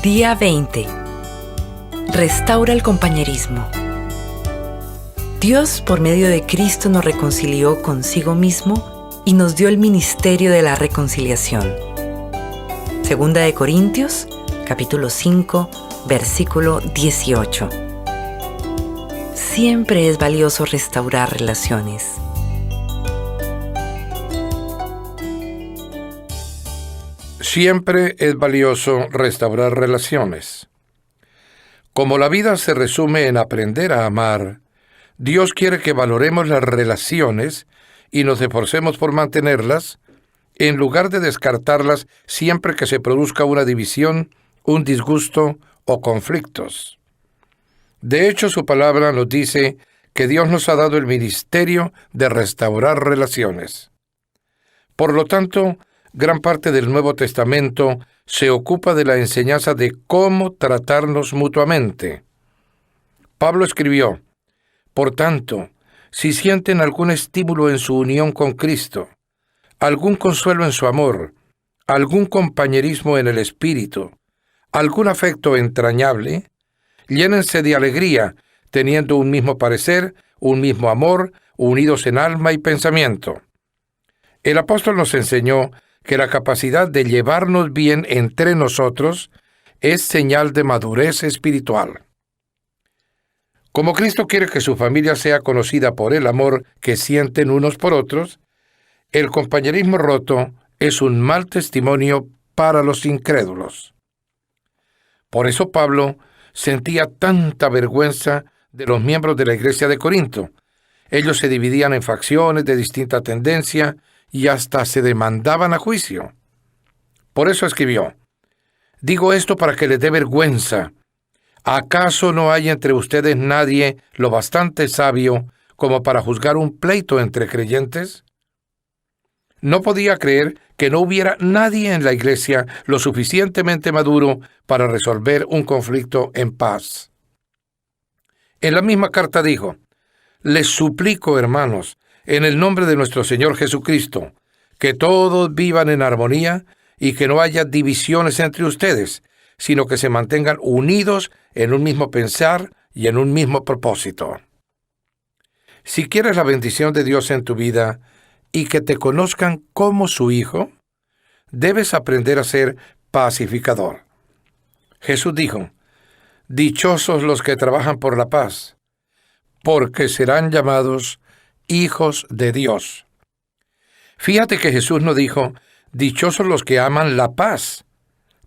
Día 20. Restaura el compañerismo. Dios, por medio de Cristo, nos reconcilió consigo mismo y nos dio el ministerio de la reconciliación. Segunda de Corintios, capítulo 5, versículo 18. Siempre es valioso restaurar relaciones. Siempre es valioso restaurar relaciones. Como la vida se resume en aprender a amar, Dios quiere que valoremos las relaciones y nos esforcemos por mantenerlas, en lugar de descartarlas siempre que se produzca una división, un disgusto o conflictos. De hecho, su palabra nos dice que Dios nos ha dado el ministerio de restaurar relaciones. Por lo tanto, gran parte del Nuevo Testamento se ocupa de la enseñanza de cómo tratarnos mutuamente. Pablo escribió: Por tanto, si sienten algún estímulo en su unión con Cristo, algún consuelo en su amor, algún compañerismo en el Espíritu, algún afecto entrañable, llénense de alegría, teniendo un mismo parecer, un mismo amor, unidos en alma y pensamiento. El apóstol nos enseñó que la capacidad de llevarnos bien entre nosotros es señal de madurez espiritual. Como Cristo quiere que su familia sea conocida por el amor que sienten unos por otros, el compañerismo roto es un mal testimonio para los incrédulos. Por eso Pablo sentía tanta vergüenza de los miembros de la iglesia de Corinto. Ellos se dividían en facciones de distinta tendencia y hasta se demandaban a juicio. Por eso escribió: Digo esto para que les dé vergüenza. ¿Acaso no hay entre ustedes nadie lo bastante sabio como para juzgar un pleito entre creyentes? No podía creer que no hubiera nadie en la iglesia lo suficientemente maduro para resolver un conflicto en paz. En la misma carta dijo: Les suplico, hermanos, en el nombre de nuestro Señor Jesucristo, que todos vivan en armonía y que no haya divisiones entre ustedes, sino que se mantengan unidos en un mismo pensar y en un mismo propósito. Si quieres la bendición de Dios en tu vida y que te conozcan como su hijo, debes aprender a ser pacificador. Jesús dijo: Dichosos los que trabajan por la paz, porque serán llamados hijos de Dios. Fíjate que Jesús no dijo: Dichosos los que aman la paz,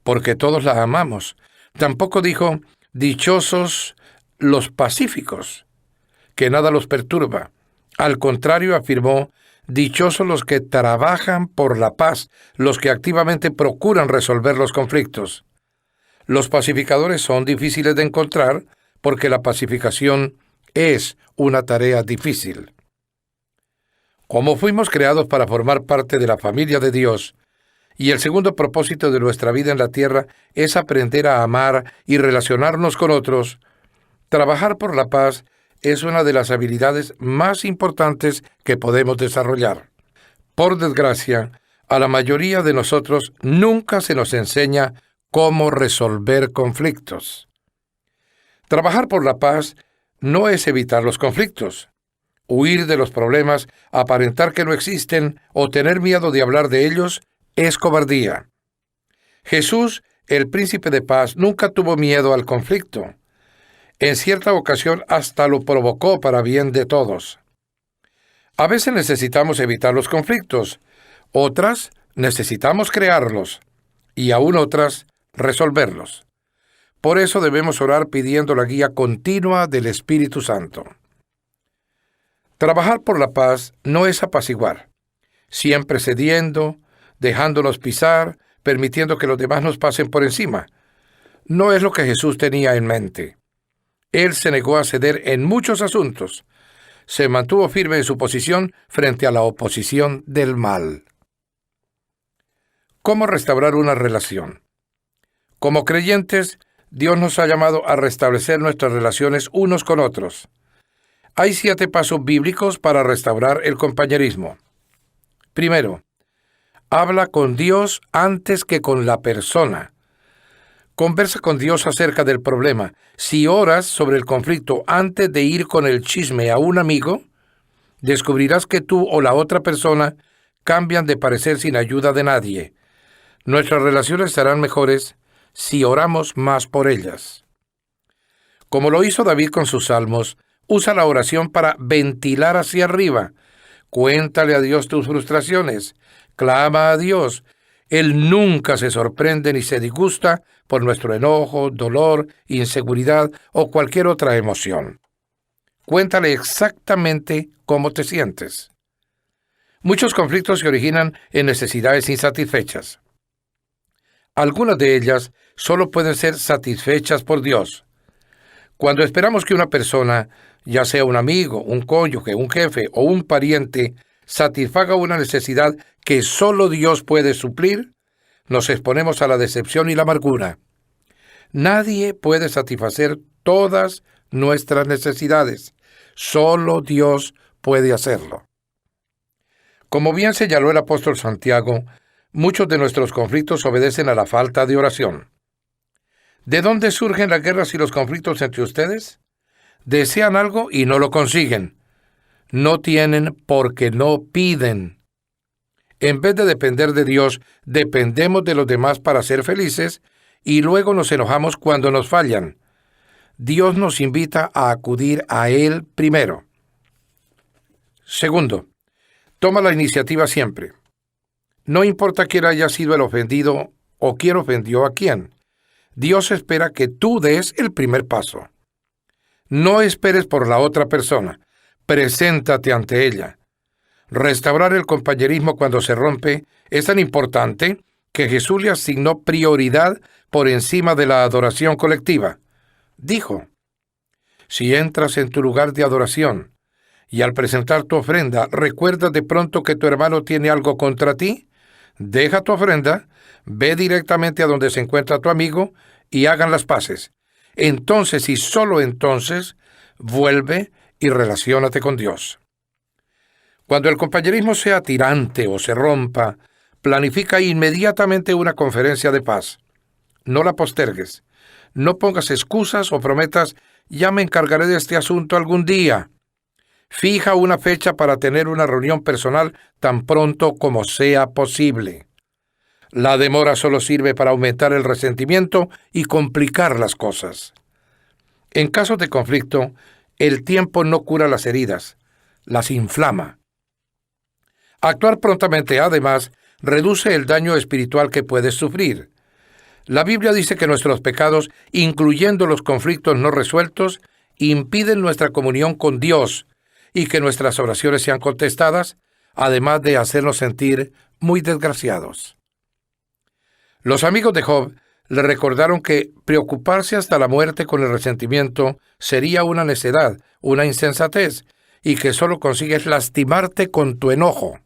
porque todos la amamos. Tampoco dijo: Dichosos los pacíficos, que nada los perturba. Al contrario, afirmó: Dichosos los que trabajan por la paz, los que activamente procuran resolver los conflictos. Los pacificadores son difíciles de encontrar porque la pacificación es una tarea difícil. Como fuimos creados para formar parte de la familia de Dios, y el segundo propósito de nuestra vida en la tierra es aprender a amar y relacionarnos con otros, trabajar por la paz es una de las habilidades más importantes que podemos desarrollar. Por desgracia, a la mayoría de nosotros nunca se nos enseña cómo resolver conflictos. Trabajar por la paz no es evitar los conflictos. Huir de los problemas, aparentar que no existen o tener miedo de hablar de ellos es cobardía. Jesús, el príncipe de paz, nunca tuvo miedo al conflicto. En cierta ocasión hasta lo provocó para bien de todos. A veces necesitamos evitar los conflictos, otras necesitamos crearlos y aún otras resolverlos. Por eso debemos orar pidiendo la guía continua del Espíritu Santo. Trabajar por la paz no es apaciguar, siempre cediendo, dejándonos pisar, permitiendo que los demás nos pasen por encima. No es lo que Jesús tenía en mente. Él se negó a ceder en muchos asuntos. Se mantuvo firme en su posición frente a la oposición del mal. ¿Cómo restaurar una relación? Como creyentes, Dios nos ha llamado a restablecer nuestras relaciones unos con otros. Hay 7 pasos bíblicos para restaurar el compañerismo. Primero, habla con Dios antes que con la persona. Conversa con Dios acerca del problema. Si oras sobre el conflicto antes de ir con el chisme a un amigo, descubrirás que tú o la otra persona cambian de parecer sin ayuda de nadie. Nuestras relaciones serán mejores si oramos más por ellas. Como lo hizo David con sus salmos, usa la oración para ventilar hacia arriba. Cuéntale a Dios tus frustraciones. Clama a Dios. Él nunca se sorprende ni se disgusta por nuestro enojo, dolor, inseguridad o cualquier otra emoción. Cuéntale exactamente cómo te sientes. Muchos conflictos se originan en necesidades insatisfechas. Algunas de ellas solo pueden ser satisfechas por Dios. Cuando esperamos que una persona, ya sea un amigo, un cónyuge, un jefe o un pariente, satisfaga una necesidad que solo Dios puede suplir, nos exponemos a la decepción y la amargura. Nadie puede satisfacer todas nuestras necesidades. Solo Dios puede hacerlo. Como bien señaló el apóstol Santiago, muchos de nuestros conflictos obedecen a la falta de oración. ¿De dónde surgen las guerras y los conflictos entre ustedes? Desean algo y no lo consiguen. No tienen porque no piden. En vez de depender de Dios, dependemos de los demás para ser felices y luego nos enojamos cuando nos fallan. Dios nos invita a acudir a Él primero. Segundo, toma la iniciativa siempre. No importa quién haya sido el ofendido o quién ofendió a quién. Dios espera que tú des el primer paso. No esperes por la otra persona. Preséntate ante ella. Restaurar el compañerismo cuando se rompe es tan importante que Jesús le asignó prioridad por encima de la adoración colectiva. Dijo, si entras en tu lugar de adoración y al presentar tu ofrenda recuerdas de pronto que tu hermano tiene algo contra ti, deja tu ofrenda, ve directamente a donde se encuentra tu amigo y hagan las paces. Entonces y solo entonces vuelve y relaciónate con Dios. Cuando el compañerismo sea tirante o se rompa, planifica inmediatamente una conferencia de paz. No la postergues. No pongas excusas o prometas, ya me encargaré de este asunto algún día. Fija una fecha para tener una reunión personal tan pronto como sea posible. La demora solo sirve para aumentar el resentimiento y complicar las cosas. En casos de conflicto, el tiempo no cura las heridas, las inflama. Actuar prontamente, además, reduce el daño espiritual que puedes sufrir. La Biblia dice que nuestros pecados, incluyendo los conflictos no resueltos, impiden nuestra comunión con Dios y que nuestras oraciones sean contestadas, además de hacernos sentir muy desgraciados. Los amigos de Job le recordaron que preocuparse hasta la muerte con el resentimiento sería una necedad, una insensatez, y que solo consigues lastimarte con tu enojo.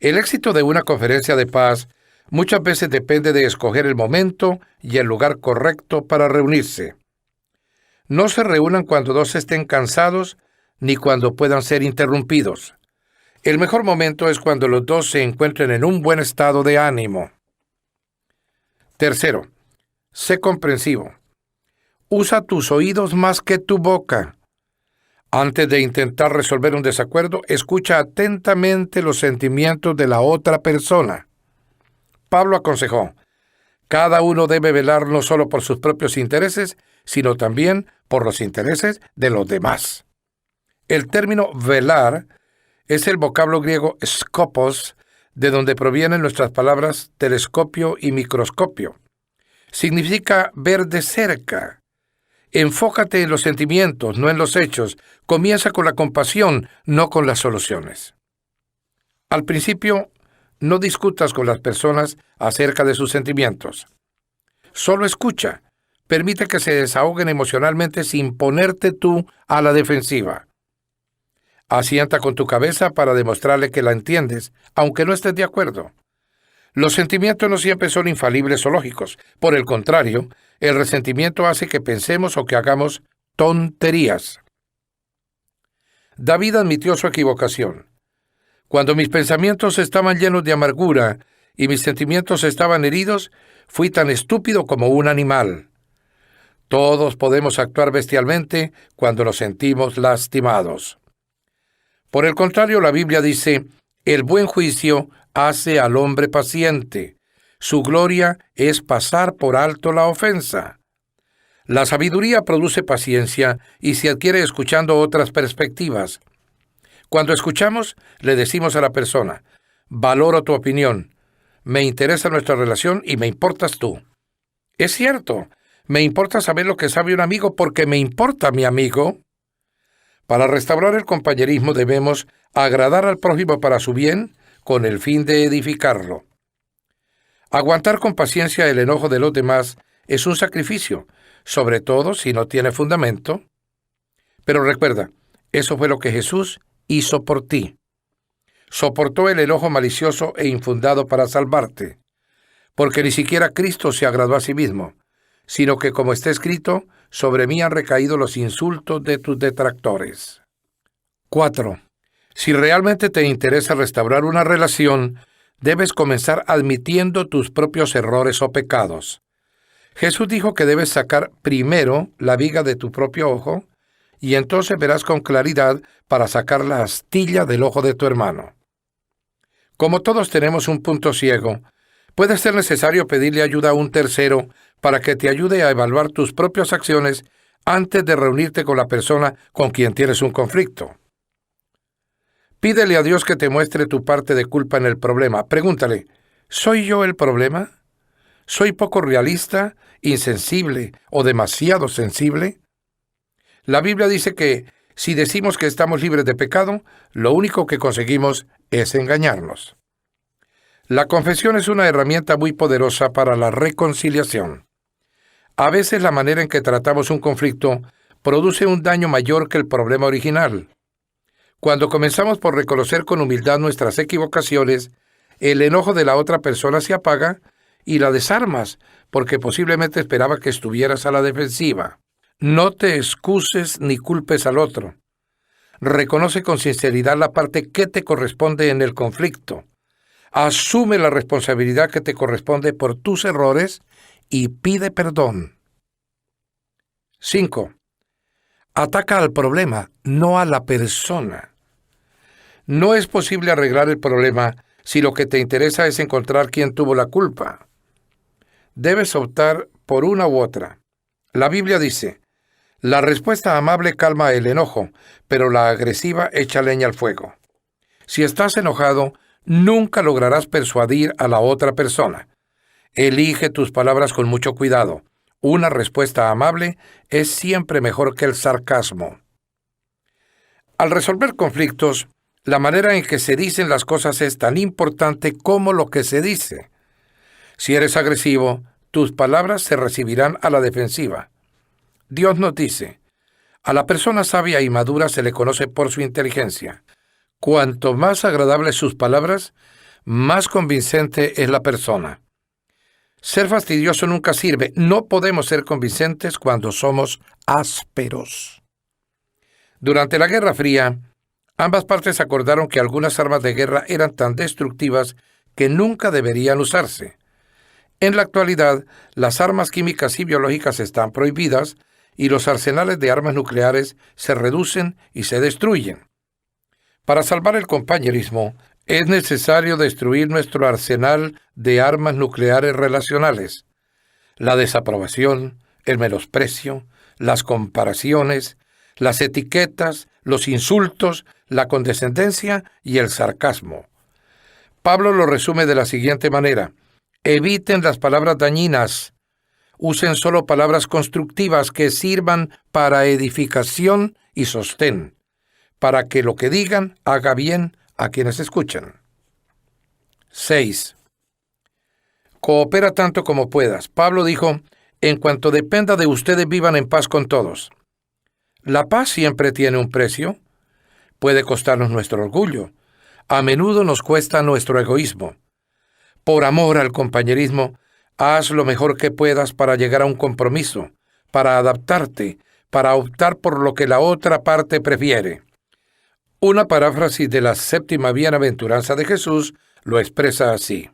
El éxito de una conferencia de paz muchas veces depende de escoger el momento y el lugar correcto para reunirse. No se reúnan cuando dos estén cansados ni cuando puedan ser interrumpidos. El mejor momento es cuando los dos se encuentren en un buen estado de ánimo. Tercero, sé comprensivo. Usa tus oídos más que tu boca. Antes de intentar resolver un desacuerdo, escucha atentamente los sentimientos de la otra persona. Pablo aconsejó, cada uno debe velar no solo por sus propios intereses, sino también por los intereses de los demás. El término velar es el vocablo griego skopos, de donde provienen nuestras palabras telescopio y microscopio. Significa ver de cerca. Enfócate en los sentimientos, no en los hechos. Comienza con la compasión, no con las soluciones. Al principio, no discutas con las personas acerca de sus sentimientos. Solo escucha. Permite que se desahoguen emocionalmente sin ponerte tú a la defensiva. Asienta con tu cabeza para demostrarle que la entiendes, aunque no estés de acuerdo. Los sentimientos no siempre son infalibles o lógicos. Por el contrario, el resentimiento hace que pensemos o que hagamos tonterías. David admitió su equivocación. Cuando mis pensamientos estaban llenos de amargura y mis sentimientos estaban heridos, Fui tan estúpido como un animal. Todos podemos actuar bestialmente cuando nos sentimos lastimados. Por el contrario, la Biblia dice, el buen juicio hace al hombre paciente. Su gloria es pasar por alto la ofensa. La sabiduría produce paciencia y se adquiere escuchando otras perspectivas. Cuando escuchamos, le decimos a la persona, valoro tu opinión, me interesa nuestra relación y me importas tú. Es cierto, me importa saber lo que sabe un amigo porque me importa mi amigo. Para restaurar el compañerismo debemos agradar al prójimo para su bien con el fin de edificarlo. Aguantar con paciencia el enojo de los demás es un sacrificio, sobre todo si no tiene fundamento. Pero recuerda, eso fue lo que Jesús hizo por ti. Soportó el enojo malicioso e infundado para salvarte, porque ni siquiera Cristo se agradó a sí mismo, sino que, como está escrito, sobre mí han recaído los insultos de tus detractores. 4. Si realmente te interesa restaurar una relación, debes comenzar admitiendo tus propios errores o pecados. Jesús dijo que debes sacar primero la viga de tu propio ojo, y entonces verás con claridad para sacar la astilla del ojo de tu hermano. Como todos tenemos un punto ciego, puede ser necesario pedirle ayuda a un tercero para que te ayude a evaluar tus propias acciones antes de reunirte con la persona con quien tienes un conflicto. Pídele a Dios que te muestre tu parte de culpa en el problema. Pregúntale, ¿soy yo el problema? ¿Soy poco realista, insensible o demasiado sensible? La Biblia dice que si decimos que estamos libres de pecado, lo único que conseguimos es engañarnos. La confesión es una herramienta muy poderosa para la reconciliación. A veces la manera en que tratamos un conflicto produce un daño mayor que el problema original. Cuando comenzamos por reconocer con humildad nuestras equivocaciones, el enojo de la otra persona se apaga y la desarmas, porque posiblemente esperaba que estuvieras a la defensiva. No te excuses ni culpes al otro. Reconoce con sinceridad la parte que te corresponde en el conflicto. Asume la responsabilidad que te corresponde por tus errores y pide perdón. 5. Ataca al problema, no a la persona. No es posible arreglar el problema si lo que te interesa es encontrar quién tuvo la culpa. Debes optar por una u otra. La Biblia dice, la respuesta amable calma el enojo, pero la agresiva echa leña al fuego. Si estás enojado, nunca lograrás persuadir a la otra persona. Elige tus palabras con mucho cuidado. Una respuesta amable es siempre mejor que el sarcasmo. Al resolver conflictos, la manera en que se dicen las cosas es tan importante como lo que se dice. Si eres agresivo, tus palabras se recibirán a la defensiva. Dios nos dice, a la persona sabia y madura se le conoce por su inteligencia. Cuanto más agradables sus palabras, más convincente es la persona. Ser fastidioso nunca sirve. No podemos ser convincentes cuando somos ásperos. Durante la Guerra Fría, ambas partes acordaron que algunas armas de guerra eran tan destructivas que nunca deberían usarse. En la actualidad, las armas químicas y biológicas están prohibidas y los arsenales de armas nucleares se reducen y se destruyen. Para salvar el compañerismo, es necesario destruir nuestro arsenal de armas nucleares relacionales. La desaprobación, el menosprecio, las comparaciones, las etiquetas, los insultos, la condescendencia y el sarcasmo. Pablo lo resume de la siguiente manera: eviten las palabras dañinas. Usen solo palabras constructivas que sirvan para edificación y sostén, para que lo que digan haga bien a quienes escuchan. 6. Coopera tanto como puedas. Pablo dijo, en cuanto dependa de ustedes, vivan en paz con todos. La paz siempre tiene un precio. Puede costarnos nuestro orgullo. A menudo nos cuesta nuestro egoísmo. Por amor al compañerismo, haz lo mejor que puedas para llegar a un compromiso, para adaptarte, para optar por lo que la otra parte prefiere. Una paráfrasis de la 7ª bienaventuranza de Jesús lo expresa así: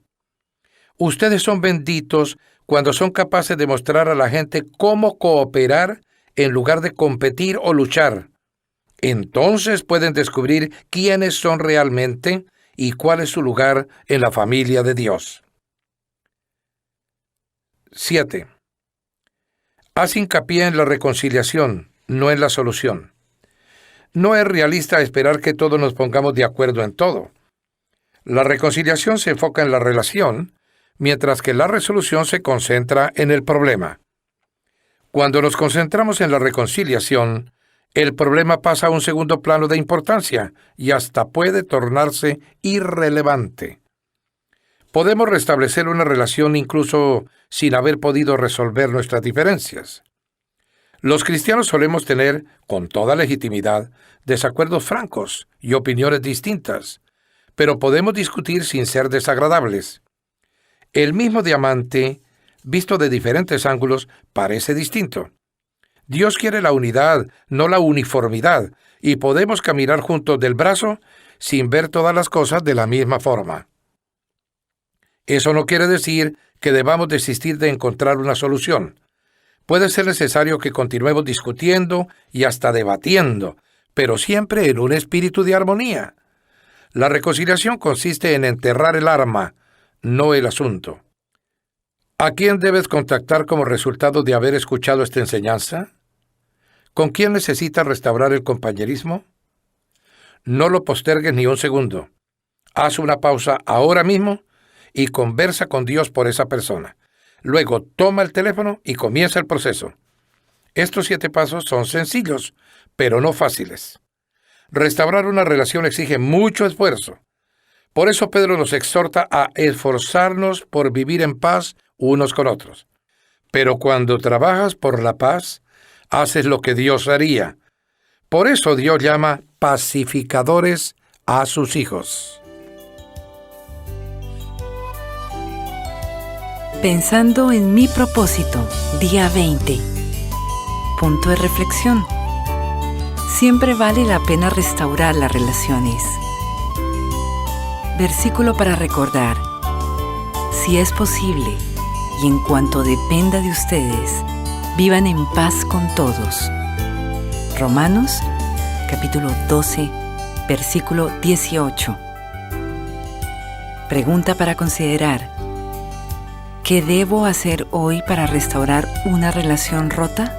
ustedes son benditos cuando son capaces de mostrar a la gente cómo cooperar en lugar de competir o luchar. Entonces pueden descubrir quiénes son realmente y cuál es su lugar en la familia de Dios. 7. Haz hincapié en la reconciliación, no en la solución. No es realista esperar que todos nos pongamos de acuerdo en todo. La reconciliación se enfoca en la relación, mientras que la resolución se concentra en el problema. Cuando nos concentramos en la reconciliación, el problema pasa a un segundo plano de importancia y hasta puede tornarse irrelevante. Podemos restablecer una relación incluso sin haber podido resolver nuestras diferencias. Los cristianos solemos tener, con toda legitimidad, desacuerdos francos y opiniones distintas, pero podemos discutir sin ser desagradables. El mismo diamante, visto de diferentes ángulos, parece distinto. Dios quiere la unidad, no la uniformidad, y podemos caminar juntos del brazo sin ver todas las cosas de la misma forma. Eso no quiere decir que debamos desistir de encontrar una solución. Puede ser necesario que continuemos discutiendo y hasta debatiendo, pero siempre en un espíritu de armonía. La reconciliación consiste en enterrar el arma, no el asunto. ¿A quién debes contactar como resultado de haber escuchado esta enseñanza? ¿Con quién necesitas restaurar el compañerismo? No lo postergues ni un segundo. Haz una pausa ahora mismo y conversa con Dios por esa persona. Luego toma el teléfono y comienza el proceso. Estos 7 pasos son sencillos, pero no fáciles. Restaurar una relación exige mucho esfuerzo. Por eso Pedro nos exhorta a esforzarnos por vivir en paz unos con otros. Pero cuando trabajas por la paz, haces lo que Dios haría. Por eso Dios llama pacificadores a sus hijos. Pensando en mi propósito, día 20. Punto de reflexión. Siempre vale la pena restaurar las relaciones. Versículo para recordar. Si es posible, y en cuanto dependa de ustedes, vivan en paz con todos. Romanos, capítulo 12, versículo 18. Pregunta para considerar. ¿Qué debo hacer hoy para restaurar una relación rota?